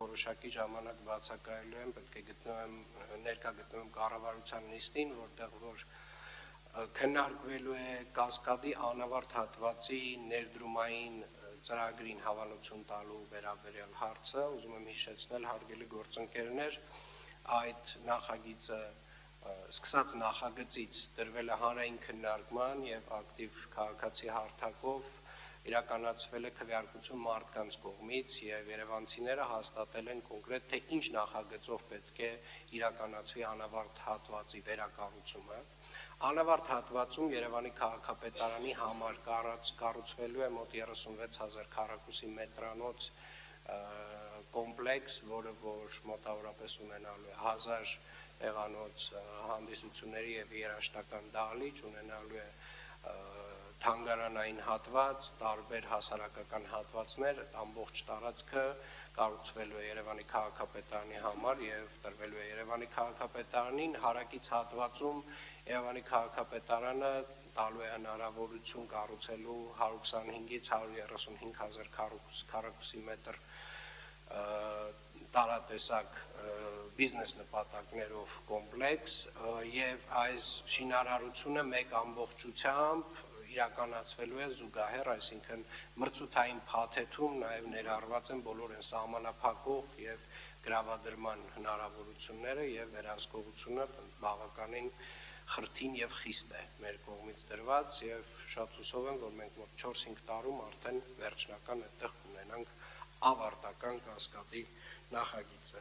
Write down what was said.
որոշակի ժամանակ բացակայելու եմ, պետք է ներկա գտնվեմ կառավարության նիստին, որտեղ որ քննարկվելու է Կասկադի անավարտ հատվածի ներդրումային ծրագրին հավանություն տալու վերաբերյալ հարցը, ուզում եմ հիշեցնել հարգելի գործընկերներ, այդ նախագիծը սկսած նախագծից դրվել է հանրային քննարկման եւ ակտիվ քաղաքացի հարթակով իրականացվել է քվեարկություն մարդկանց կողմից եւ երևանցիները հաստատել են կոնկրետ թե ինչ նախագծով պետք է իրականացվի անավարտ հատվածի վերակառուցումը։ Անավարտ հատվածում Երևանի քաղաքապետարանի համար կառուցվելու է մոտ 36,000 քառակուսի մետրանոց կոմպլեքս, որը որ մոտավորապես ունենալու է 1000 տեղանոց հանդիսությունների եւ երաժշտական դահլիճ, ունենալու է թանգարանային հատված, տարբեր հասարակական հատվածներ, ամբողջ տարածքը կառուցվելու է Երևանի քաղաքապետարանի համար եւ տրվելու է Երևանի քաղաքապետարանին, հարակից հատվածում Երևանի քաղաքապետարանը տալու է հնարավորություն կառուցելու 125-ից 135,000 քառակուսի մետր տարատեսակ բիզնես նպատակներով կոմպլեքս եւ այս շինարարությունը մեկ ամբողջությամբ իրականացվելու է զուգահեռ, այսինքն մրցութային փաթեթում նաեւ ներառված են բոլոր այն սահմանափակող եւ գրավադրման հնարավորությունները եւ վերահսկողությունը բավականին խրթին եւ խիստ է մեր կողմից դրված եւ շատ հուսով եմ, որ մենք մոտ 4-5 տարում արդեն վերջնական այդտեղ կունենանք ավարտական Կասկադի նախագիծը։